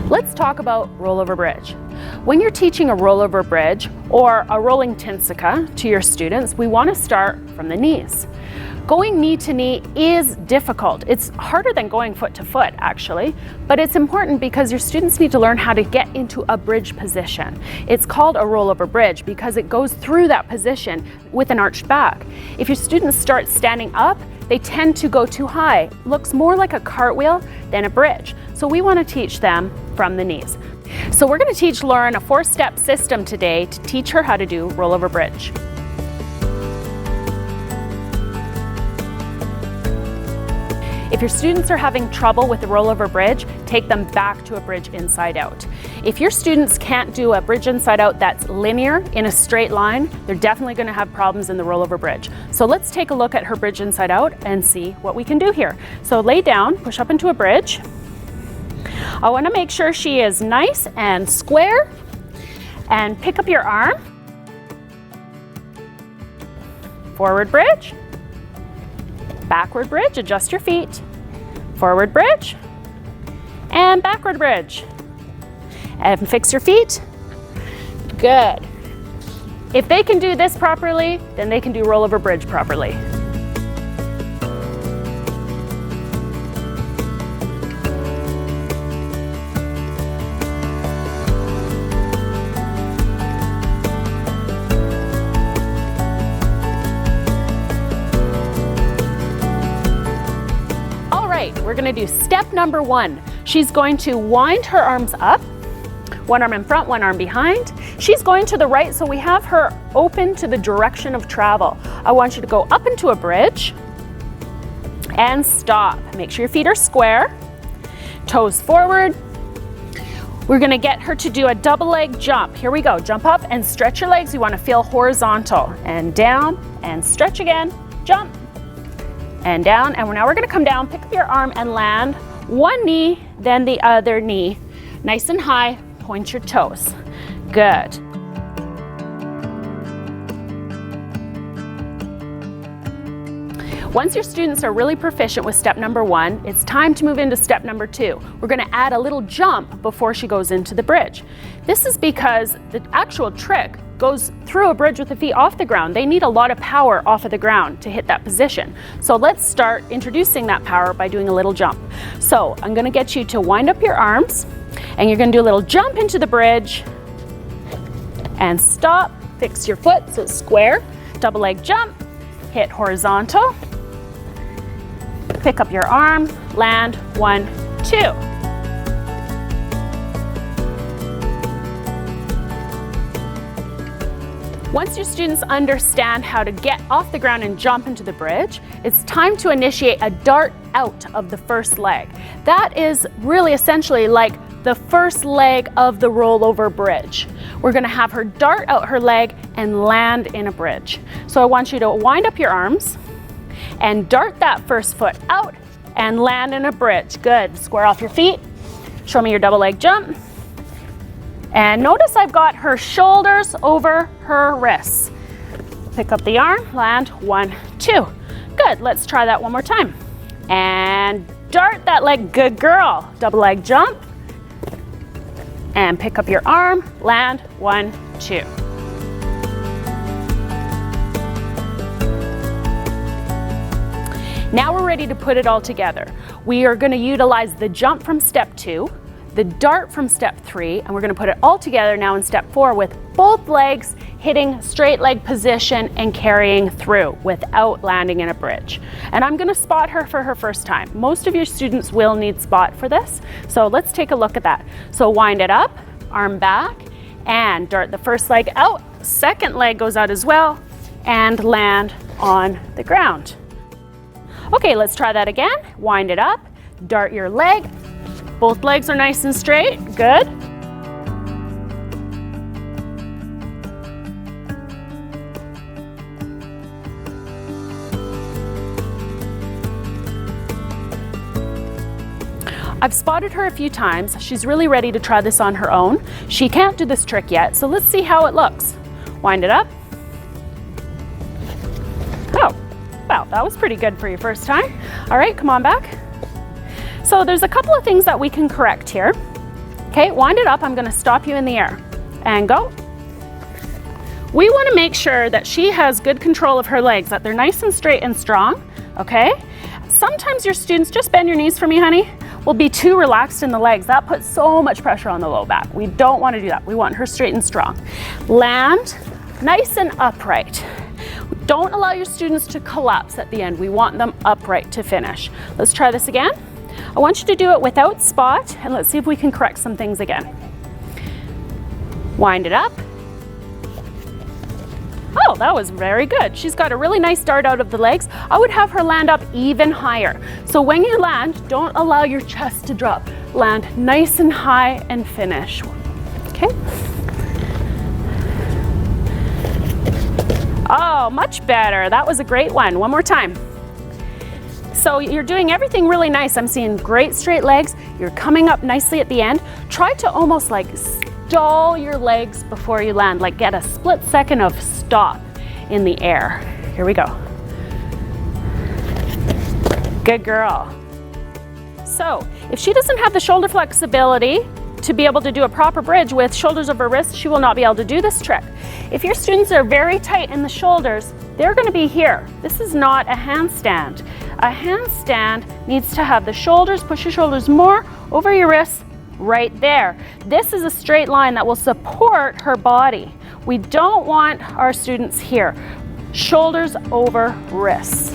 Let's talk about rollover bridge. When you're teaching a rollover bridge or a rolling Tinsica to your students, we want to start from the knees. Going knee to knee is difficult. It's harder than going foot to foot, actually, but it's important because your students need to learn how to get into a bridge position. It's called a rollover bridge because it goes through that position with an arched back. If your students start standing up, they tend to go too high. It looks more like a cartwheel than a bridge. So we want to teach them from the knees. So we're going to teach Lauren a 4-step system today to teach her how to do rollover bridge. If your students are having trouble with the rollover bridge, take them back to a bridge inside out. If your students can't do a bridge inside out that's linear in a straight line, they're definitely going to have problems in the rollover bridge. So let's take a look at her bridge inside out and see what we can do here. So lay down, push up into a bridge. I want to make sure she is nice and square, and pick up your arm. Forward bridge. Backward bridge, adjust your feet. Forward bridge and backward bridge. And fix your feet. Good. If they can do this properly, then they can do rollover bridge properly. We're going to do step number 1. She's going to wind her arms up, one arm in front, one arm behind. She's going to the right, so we have her open to the direction of travel. I want you to go up into a bridge and stop. Make sure your feet are square, toes forward. We're going to get her to do a double leg jump. Here we go. Jump up and stretch your legs. You want to feel horizontal, and down and stretch again. Jump and down, and now we're going to come down, pick up your arm and land one knee, then the other knee. Nice and high, point your toes. Good. Once your students are really proficient with step number 1, it's time to move into step number 2. We're going to add a little jump before she goes into the bridge. This is because the actual trick goes through a bridge with the feet off the ground. They need a lot of power off of the ground to hit that position. So let's start introducing that power by doing a little jump. So I'm going to get you to wind up your arms, and you're going to do a little jump into the bridge and stop. Fix your foot so it's square. Double leg jump, hit horizontal. Pick up your arm, land 1, 2. Once your students understand how to get off the ground and jump into the bridge, it's time to initiate a dart out of the first leg. That is really essentially like the first leg of the rollover bridge. We're going to have her dart out her leg and land in a bridge. So I want you to wind up your arms and dart that first foot out and land in a bridge. Good. Square off your feet. Show me your double leg jump. And notice I've got her shoulders over her wrists. Pick up the arm, land 1, 2. Good, let's try that one more time. And dart that leg, good girl. Double leg jump. And pick up your arm, land 1, 2. Now we're ready to put it all together. We are going to utilize the jump from step 2, the dart from step 3, and we're going to put it all together now in step 4 with both legs hitting straight leg position and carrying through without landing in a bridge. And I'm going to spot her for her first time. Most of your students will need spot for this, so let's take a look at that. So wind it up, arm back, and dart the first leg out. Second leg goes out as well, and land on the ground. Okay, let's try that again. Wind it up, dart your leg. Both legs are nice and straight. Good. I've spotted her a few times. She's really ready to try this on her own. She can't do this trick yet, so let's see how it looks. Wind it up. Oh, well, that was pretty good for your first time. All right, come on back. So there's a couple of things that we can correct here. Okay, wind it up. I'm gonna stop you in the air. And go. We wanna make sure that she has good control of her legs, that they're nice and straight and strong, okay? Sometimes your students, just bend your knees for me, honey, will be too relaxed in the legs. That puts so much pressure on the low back. We don't wanna do that. We want her straight and strong. Land nice and upright. Don't allow your students to collapse at the end. We want them upright to finish. Let's try this again. I want you to do it without spot, and let's see if we can correct some things again. Wind it up. Oh, that was very good. She's got a really nice dart out of the legs. I would have her land up even higher. So when you land, don't allow your chest to drop. Land nice and high and finish. Okay? Oh, much better. That was a great one. One more time. So you're doing everything really nice. I'm seeing great straight legs. You're coming up nicely at the end. Try to almost like stall your legs before you land, like get a split second of stop in the air. Here we go. Good girl. So if she doesn't have the shoulder flexibility to be able to do a proper bridge with shoulders over wrists, she will not be able to do this trick. If your students are very tight in the shoulders, they're going to be here. This is not a handstand. A handstand needs to have the shoulders, push your shoulders more over your wrists, right there. This is a straight line that will support her body. We don't want our students here. Shoulders over wrists.